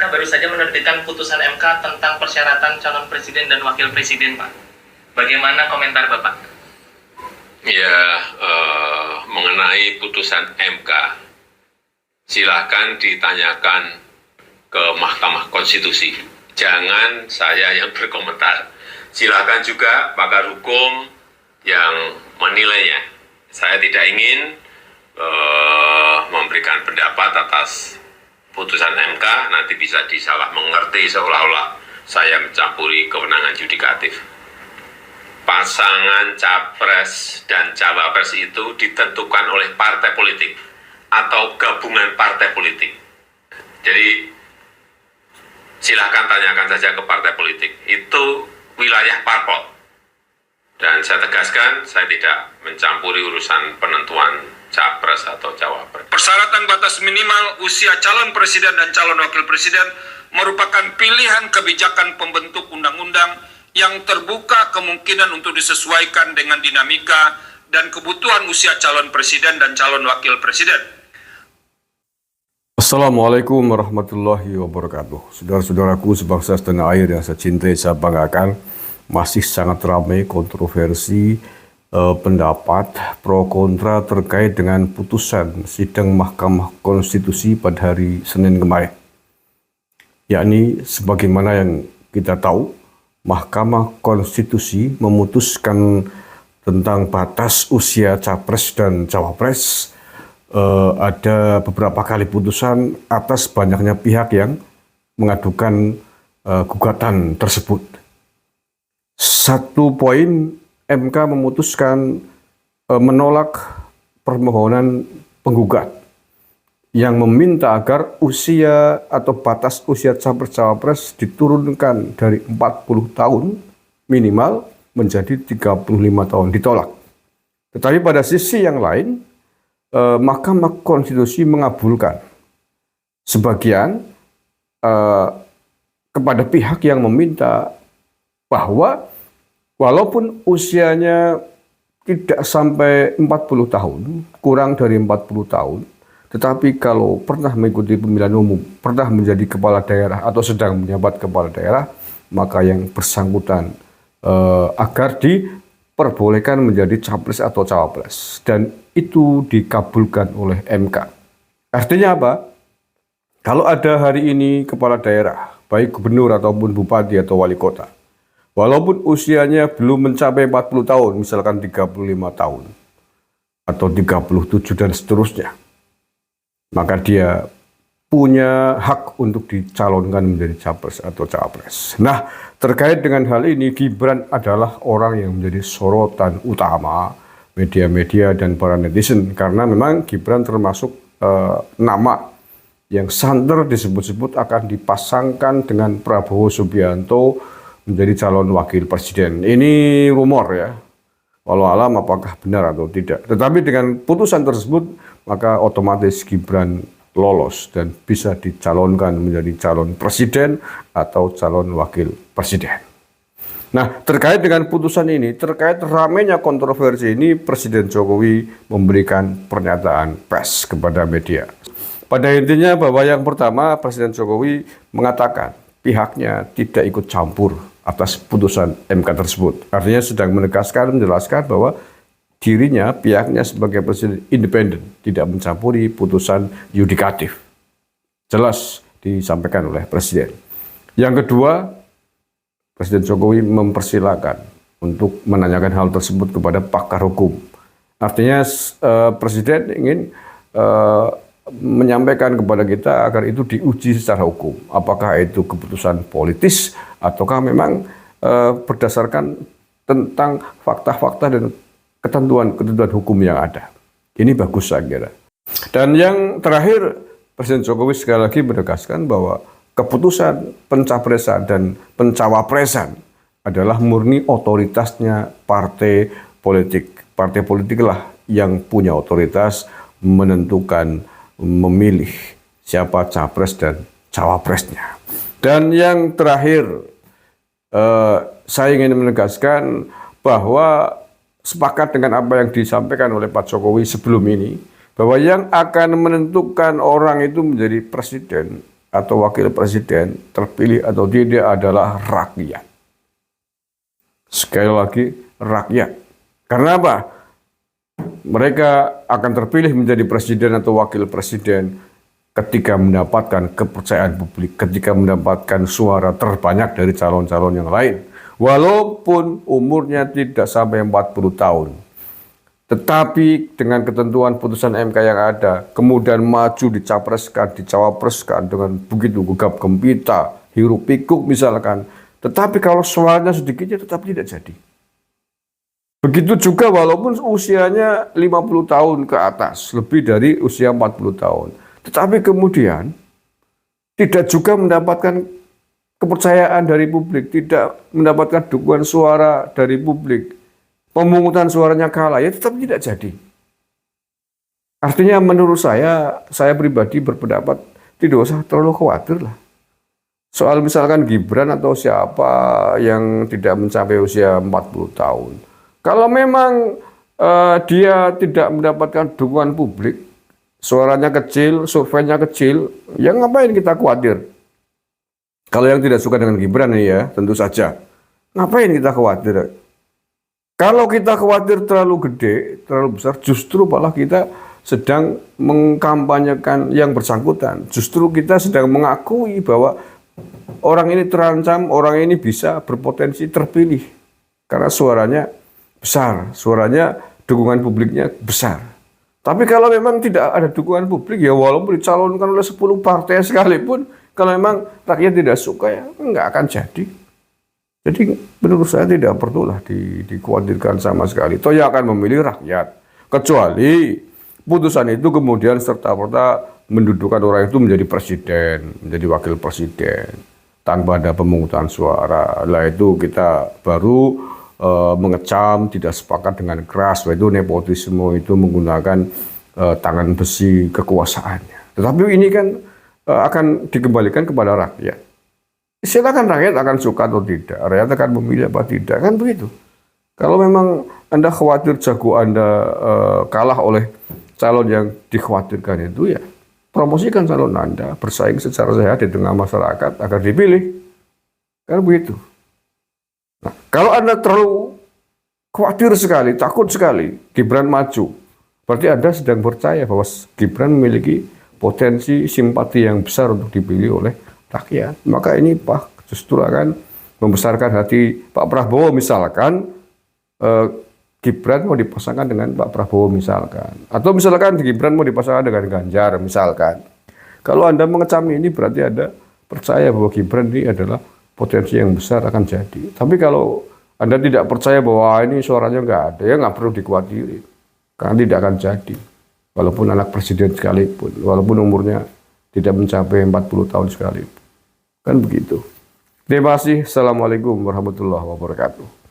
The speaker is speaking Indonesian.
baru saja menerbitkan putusan MK tentang persyaratan calon presiden dan wakil presiden, Pak. Bagaimana komentar Bapak? Ya, mengenai putusan MK, silakan ditanyakan ke Mahkamah Konstitusi. Jangan saya yang berkomentar. Silakan juga pakar hukum yang menilainya. Saya tidak ingin memberikan pendapat atas putusan MK, nanti bisa disalah mengerti seolah-olah saya mencampuri kewenangan yudikatif. Pasangan capres dan cawapres itu ditentukan oleh partai politik atau gabungan partai politik. Jadi silahkan tanyakan saja ke partai politik, itu wilayah parpol. Dan saya tegaskan, saya tidak mencampuri urusan penentuan capres atau cawapres. Persyaratan batas minimal usia calon presiden dan calon wakil presiden merupakan pilihan kebijakan pembentuk undang-undang yang terbuka kemungkinan untuk disesuaikan dengan dinamika dan kebutuhan usia calon presiden dan calon wakil presiden. Assalamualaikum warahmatullahi wabarakatuh. Saudara-saudaraku sebangsa setanah air yang saya cintai, saya banggakan, masih sangat ramai kontroversi pendapat pro kontra terkait dengan putusan sidang Mahkamah Konstitusi pada hari Senin kemarin. Yakni sebagaimana yang kita tahu, Mahkamah Konstitusi memutuskan tentang batas usia capres dan cawapres. Ada beberapa kali putusan atas banyaknya pihak yang mengadukan gugatan tersebut. Satu poin, MK memutuskan menolak permohonan penggugat yang meminta agar usia atau batas usia capres-cawapres diturunkan dari 40 tahun minimal menjadi 35 tahun, ditolak. Tetapi pada sisi yang lain, Mahkamah Konstitusi mengabulkan sebagian kepada pihak yang meminta bahwa walaupun usianya tidak sampai 40 tahun, kurang dari 40 tahun, tetapi kalau pernah mengikuti pemilihan umum, pernah menjadi kepala daerah atau sedang menjabat kepala daerah, maka yang bersangkutan agar diperbolehkan menjadi capres atau cawapres. Dan itu dikabulkan oleh MK. Artinya apa? Kalau ada hari ini kepala daerah, baik gubernur ataupun bupati atau wali kota, walaupun usianya belum mencapai 40 tahun, misalkan 35 tahun, atau 37 dan seterusnya, maka dia punya hak untuk dicalonkan menjadi capres atau cawapres. Nah, terkait dengan hal ini, Gibran adalah orang yang menjadi sorotan utama media-media dan para netizen, karena memang Gibran termasuk nama yang santer disebut-sebut akan dipasangkan dengan Prabowo Subianto menjadi calon wakil presiden. Ini rumor ya, walau alam apakah benar atau tidak. Tetapi dengan putusan tersebut, maka otomatis Gibran lolos dan bisa dicalonkan menjadi calon presiden atau calon wakil presiden. Nah, terkait dengan putusan ini, terkait ramainya kontroversi ini, Presiden Jokowi memberikan pernyataan pers kepada media. Pada intinya bahwa yang pertama, Presiden Jokowi mengatakan pihaknya tidak ikut campur atas putusan MK tersebut. Artinya sedang menegaskan, menjelaskan bahwa dirinya, pihaknya sebagai presiden independen, tidak mencampuri putusan yudikatif. Jelas disampaikan oleh Presiden. Yang kedua, Presiden Jokowi mempersilahkan untuk menanyakan hal tersebut kepada pakar hukum. Artinya Presiden ingin menyampaikan kepada kita agar itu diuji secara hukum. Apakah itu keputusan politis ataukah memang berdasarkan tentang fakta-fakta dan ketentuan hukum yang ada. Ini bagus saya kira. Dan yang terakhir, Presiden Jokowi sekali lagi menegaskan bahwa keputusan pencapresan dan pencawapresan adalah murni otoritasnya partai politik. Partai politik lah yang punya otoritas menentukan, memilih siapa capres dan cawapresnya. Dan yang terakhir, saya ingin menegaskan bahwa sepakat dengan apa yang disampaikan oleh Pak Jokowi sebelum ini, bahwa yang akan menentukan orang itu menjadi presiden atau wakil presiden terpilih atau tidak adalah rakyat. Sekali lagi, rakyat. Karena apa? Mereka akan terpilih menjadi presiden atau wakil presiden ketika mendapatkan kepercayaan publik, ketika mendapatkan suara terbanyak dari calon-calon yang lain. Walaupun umurnya tidak sampai 40 tahun. Tetapi dengan ketentuan putusan MK yang ada, kemudian maju dicapreskan, dicawapreskan dengan begitu gegap gempita, hiruk pikuk misalkan. Tetapi kalau suaranya sedikitnya tetap tidak jadi. Begitu juga walaupun usianya 50 tahun ke atas, lebih dari usia 40 tahun. Tetapi kemudian tidak juga mendapatkan kepercayaan dari publik, tidak mendapatkan dukungan suara dari publik. Pemungutan suaranya kalah, ya tetap tidak jadi. Artinya menurut saya pribadi berpendapat tidak usah terlalu khawatir lah. Soal misalkan Gibran atau siapa yang tidak mencapai usia 40 tahun. Kalau memang dia tidak mendapatkan dukungan publik, suaranya kecil, surveinya kecil, ya ngapain kita khawatir? Kalau yang tidak suka dengan Gibran ini ya, tentu saja. Ngapain kita khawatir? Kalau kita khawatir terlalu gede, terlalu besar, justru malah kita sedang mengkampanyekan yang bersangkutan. Justru kita sedang mengakui bahwa orang ini terancam, orang ini bisa berpotensi terpilih. Karena suaranya besar, suaranya dukungan publiknya besar. Tapi kalau memang tidak ada dukungan publik, ya walaupun dicalonkan oleh 10 partai sekalipun, kalau memang rakyat tidak suka, ya nggak akan jadi. Jadi menurut saya tidak perlulah dikhawatirkan sama sekali. Toh yang akan memilih rakyat. Kecuali putusan itu kemudian serta-merta mendudukan orang itu menjadi presiden, menjadi wakil presiden, tanpa ada pemungutan suara. Lah itu kita baru mengecam, tidak sepakat dengan keras, yaitu nepotisme itu menggunakan tangan besi kekuasaannya. Tetapi ini kan akan dikembalikan kepada rakyat. Silakan rakyat akan suka atau tidak, rakyat akan memilih apa tidak, kan begitu. Kalau memang Anda khawatir jago Anda kalah oleh calon yang dikhawatirkan itu, ya promosikan calon Anda, bersaing secara sehat di tengah masyarakat agar dipilih, kan begitu. Nah, kalau Anda terlalu khawatir sekali, takut sekali Gibran maju, berarti Anda sedang percaya bahwa Gibran memiliki potensi simpati yang besar untuk dipilih oleh rakyat. Maka ini Pak justru akan membesarkan hati Pak Prabowo misalkan Gibran mau dipasangkan dengan Pak Prabowo misalkan. Atau misalkan Gibran mau dipasangkan dengan Ganjar misalkan. Kalau Anda mengecam ini berarti Anda percaya bahwa Gibran ini adalah potensi yang besar akan jadi. Tapi kalau Anda tidak percaya bahwa ini suaranya nggak ada, ya nggak perlu dikhawatirkan. Karena tidak akan jadi. Walaupun anak presiden sekalipun, walaupun umurnya tidak mencapai 40 tahun sekalipun. Kan begitu. Terima kasih. Assalamualaikum warahmatullahi wabarakatuh.